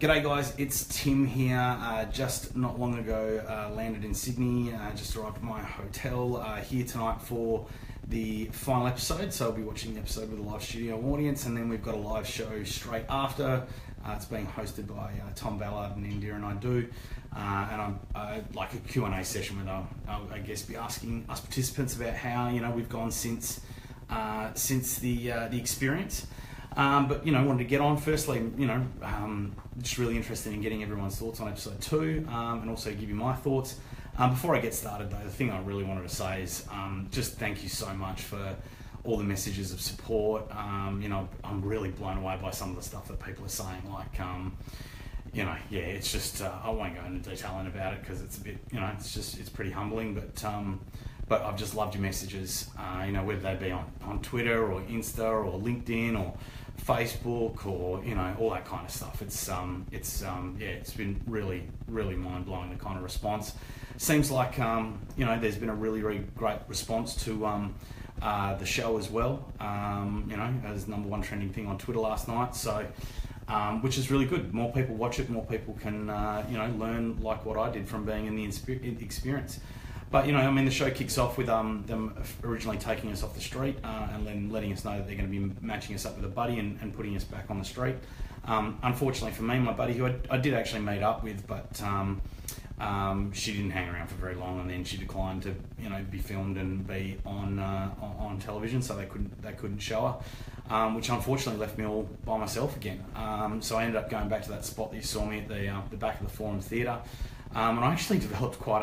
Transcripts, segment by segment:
G'day guys, it's Tim here. Just not long ago landed in Sydney, just arrived at my hotel here tonight for the final episode. So I'll be watching the episode with a live studio audience, and then we've got a live show straight after. It's being hosted by Tom Ballard and Indira Naidu, and I'm like a Q&A session where I'll, I guess, be asking us participants about how we've gone since the experience. But wanted to get on firstly, just really interested in getting everyone's thoughts on episode 2, and also give you my thoughts. Before I get started though, the thing I really wanted to say is just thank you so much for all the messages of support. I'm really blown away by some of the stuff that people are saying, like, it's just, I won't go into detailing about it because it's a bit, it's pretty humbling, but I've just loved your messages, whether they be on Twitter or Insta or LinkedIn or Facebook or all that kind of stuff. It's been really, really mind-blowing, the kind of response. Seems like there's been a really, really great response to the show as well. As #1 trending thing on Twitter last night. So which is really good. More people watch it, more people can learn like what I did from being in the experience. But the show kicks off with them originally taking us off the street and then letting us know that they're going to be matching us up with a buddy and putting us back on the street. Unfortunately for me, my buddy, who I did actually meet up with, but she didn't hang around for very long, and then she declined to be filmed and be on television, so they couldn't show her, which unfortunately left me all by myself again. So I ended up going back to that spot that you saw me at the back of the Forum Theatre. And I actually developed quite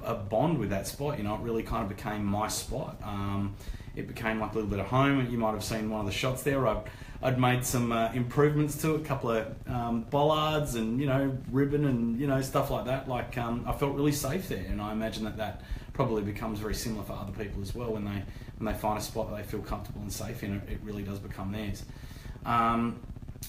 a bond with that spot. It really kind of became my spot. It became like a little bit of home. You might have seen one of the shots there. I'd made some improvements to it, a couple of bollards and ribbon and stuff like that. Like I felt really safe there, and I imagine that probably becomes very similar for other people as well when they find a spot that they feel comfortable and safe in. It really does become theirs.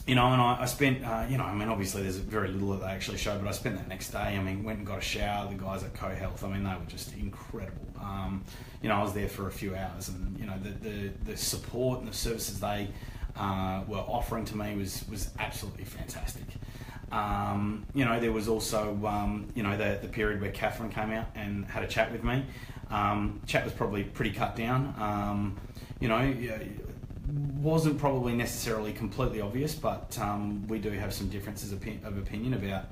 And I spent, obviously there's very little that they actually show, but I spent that next day, went and got a shower. The guys at CoHealth, they were just incredible. I was there for a few hours, and, the support and the services they were offering to me was absolutely fantastic. There was also, the period where Catherine came out and had a chat with me. Chat was probably pretty cut down. Wasn't probably necessarily completely obvious, but we do have some differences of opinion about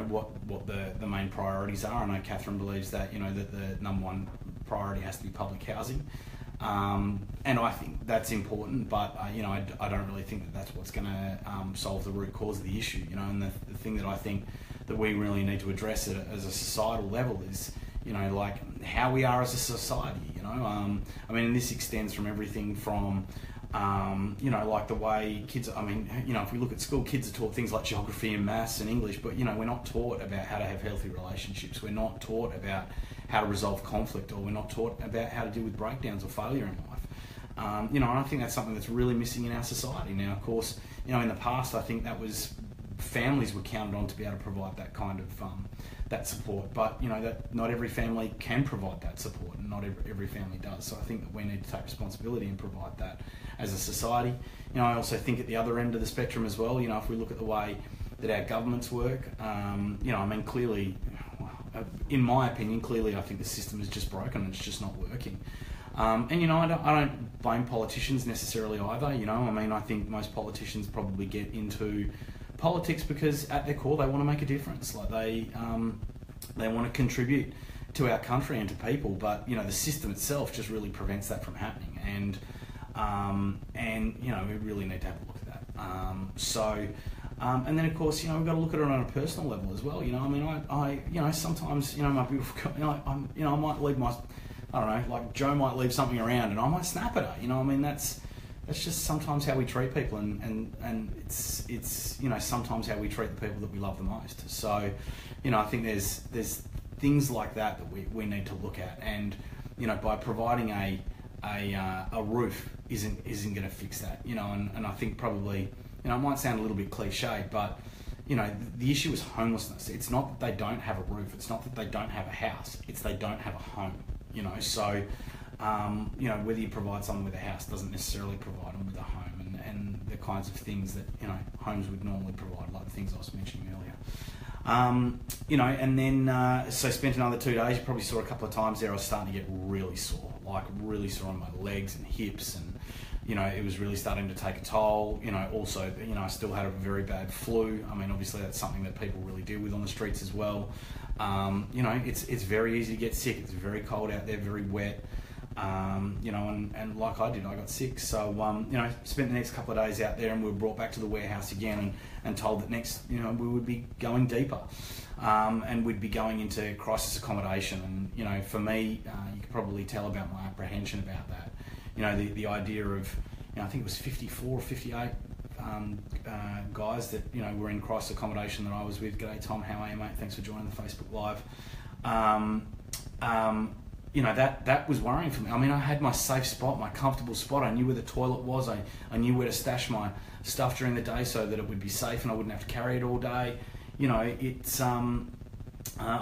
what the main priorities are. I know Catherine believes that that the #1 priority has to be public housing, and I think that's important, but I don't really think that that's what's going to solve the root cause of the issue. And the thing that I think that we really need to address as a societal level is like how we are as a society. And this extends from everything from like the way kids, if we look at school, kids are taught things like geography and maths and English, but we're not taught about how to have healthy relationships. We're not taught about how to resolve conflict, or we're not taught about how to deal with breakdowns or failure in life. And I think that's something that's really missing in our society. Now, of course, in the past, I think that was families were counted on to be able to provide that kind of that support, but that not every family can provide that support, and not every family does. So I think that we need to take responsibility and provide that as a society. I also think at the other end of the spectrum as well, if we look at the way that our governments work, clearly, in my opinion, I think the system is just broken and it's just not working. I don't blame politicians necessarily either. I think most politicians probably get into politics because at their core they want to make a difference. Like they want to contribute to our country and to people, but the system itself just really prevents that from happening. And we really need to have a look at that. And then of course we've got to look at it on a personal level as well. I sometimes my beautiful girl, I might leave like Joe might leave something around and I might snap at her. That's just sometimes how we treat people, and it's sometimes how we treat the people that we love the most. So, I think there's things like that we need to look at, and by providing a roof isn't going to fix that. And I think probably it might sound a little bit cliche, but the issue is homelessness. It's not that they don't have a roof. It's not that they don't have a house. It's they don't have a home. Whether you provide someone with a house doesn't necessarily provide them with a home, and the the kinds of things that homes would normally provide, like the things I was mentioning earlier. And then so spent another 2 days. You probably saw a couple of times there. I was starting to get really sore on my legs and hips, and it was really starting to take a toll. Also, I still had a very bad flu. I mean, obviously that's something that people really deal with on the streets as well. It's very easy to get sick. It's very cold out there, very wet. And like I did, I got sick. So, spent the next couple of days out there, and we were brought back to the warehouse again and told that next, we would be going deeper, and we'd be going into crisis accommodation. And, for me, you could probably tell about my apprehension about that. The idea of, I think it was 54 or 58 guys that, were in crisis accommodation that I was with. G'day, Tom. How are you, mate? Thanks for joining the Facebook Live. That was worrying for me. I mean, I had my safe spot, my comfortable spot. I knew where the toilet was. I knew where to stash my stuff during the day so that it would be safe and I wouldn't have to carry it all day. I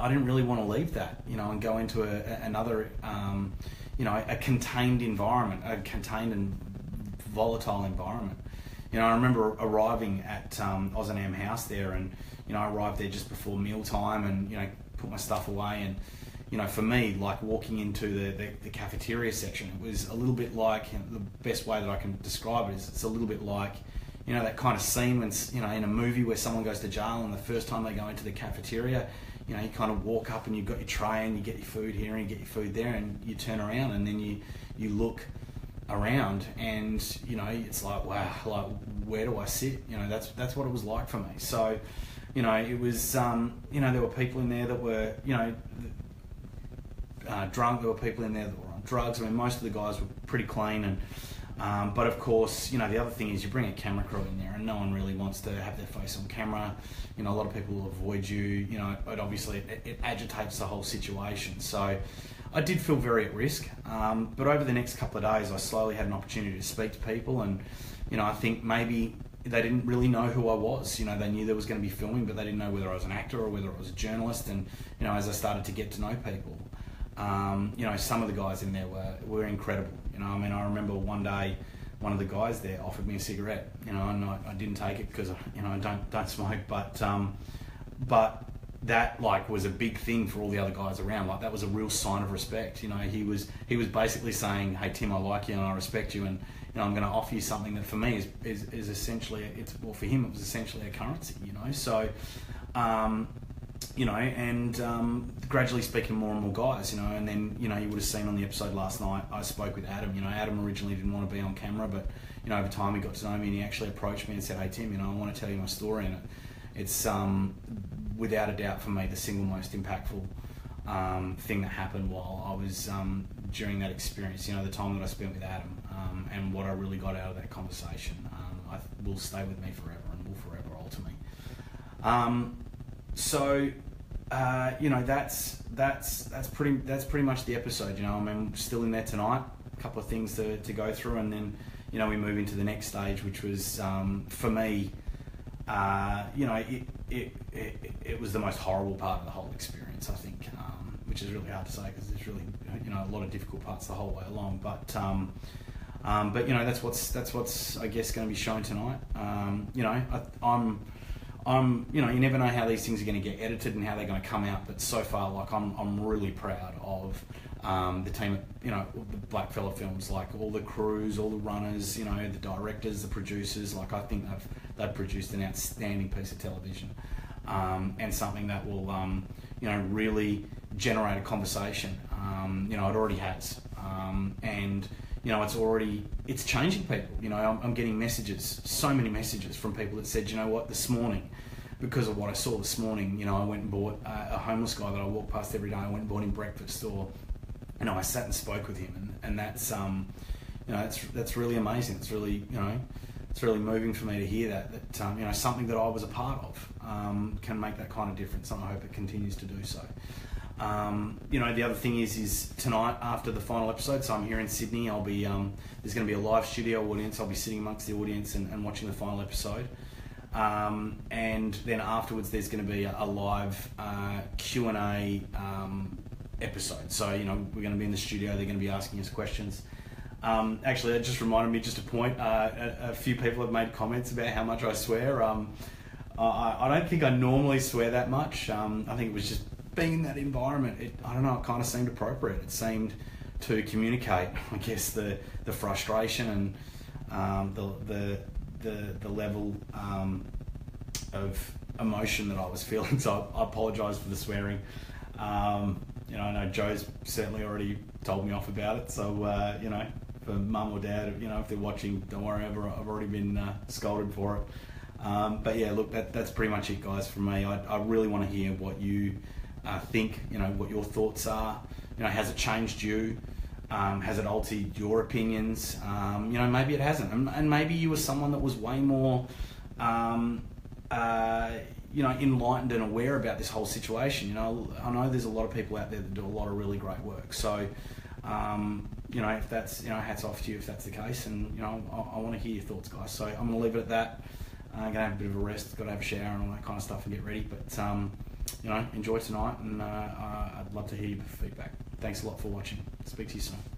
didn't really want to leave that, and go into another, a contained environment, a contained and volatile environment. I remember arriving at Ozanam House there, and, I arrived there just before mealtime and, put my stuff away. And, for me, like walking into the cafeteria section, it was a little bit like, the best way that I can describe it is it's a little bit like, that kind of scene when, in a movie where someone goes to jail and the first time they go into the cafeteria, you kind of walk up and you've got your tray and you get your food here and you get your food there, and you turn around and then you look around and, it's like, wow, like, where do I sit? That's what it was like for me. So, it was, there were people in there that were, drunk. There were people in there that were on drugs. I mean, most of the guys were pretty clean, and but of course, the other thing is you bring a camera crew in there, and no one really wants to have their face on camera. A lot of people will avoid you. It obviously it agitates the whole situation. So I did feel very at risk. But over the next couple of days, I slowly had an opportunity to speak to people, and I think maybe they didn't really know who I was. They knew there was going to be filming, but they didn't know whether I was an actor or whether I was a journalist. And as I started to get to know people, some of the guys in there were incredible. I remember one day, one of the guys there offered me a cigarette, and I didn't take it because, I don't smoke, but that was a big thing for all the other guys around. Like, that was a real sign of respect. He was basically saying, hey, Tim, I like you and I respect you, and, I'm going to offer you something that for me is essentially, for him it was essentially a currency, so, gradually speaking to more and more guys, and then, you would have seen on the episode last night, I spoke with Adam. Adam originally didn't want to be on camera, but, over time he got to know me and he actually approached me and said, hey, Tim, I want to tell you my story, and it's, without a doubt for me, the single most impactful thing that happened while I was, during that experience, the time that I spent with Adam, and what I really got out of that conversation, will stay with me forever and will forever alter me. That's pretty much the episode. I'm still in there tonight. A couple of things to go through, and then we move into the next stage, which was for me, it was the most horrible part of the whole experience, I think, which is really hard to say because there's really a lot of difficult parts the whole way along. But that's what's I guess going to be shown tonight. You never know how these things are going to get edited and how they're going to come out, but so far, I'm really proud of the team at, the Blackfella Films, all the crews, all the runners, the directors, the producers. I think they've produced an outstanding piece of television, and something that will, really generate a conversation. It already has, and it's changing people. I'm getting messages, so many messages from people that said, this morning, because of what I saw this morning, I went and bought a homeless guy that I walk past every day. I went and bought him breakfast, or, I sat and spoke with him, and that's, that's really amazing. It's really, it's really moving for me to hear that something that I was a part of, can make that kind of difference, and I hope it continues to do so. The other thing is tonight after the final episode, so I'm here in Sydney, I'll be, there's going to be a live studio audience. I'll be sitting amongst the audience and watching the final episode. And then afterwards there's going to be a live Q&A episode. So, we're going to be in the studio, they're going to be asking us questions. Actually, that just reminded me, just a point. A few people have made comments about how much I swear. I don't think I normally swear that much. I think it was just being in that environment. I don't know. It kind of seemed appropriate. It seemed to communicate, I guess, the frustration and the level of emotion that I was feeling. So I apologise for the swearing. I know Joe's certainly already told me off about it. So for mum or dad, if they're watching, don't worry. I've already been scolded for it. But yeah, look, that's pretty much it, guys, from me. I really want to hear what you think, what your thoughts are. Has it changed you? Has it altered your opinions? Maybe it hasn't. And maybe you were someone that was way more, enlightened and aware about this whole situation. I know there's a lot of people out there that do a lot of really great work. So, if that's, hats off to you if that's the case. And, I want to hear your thoughts, guys. So I'm going to leave it at that. I'm going to have a bit of a rest, got to have a shower and all that kind of stuff and get ready. But, enjoy tonight, and I'd love to hear your feedback. Thanks a lot for watching. Speak to you soon.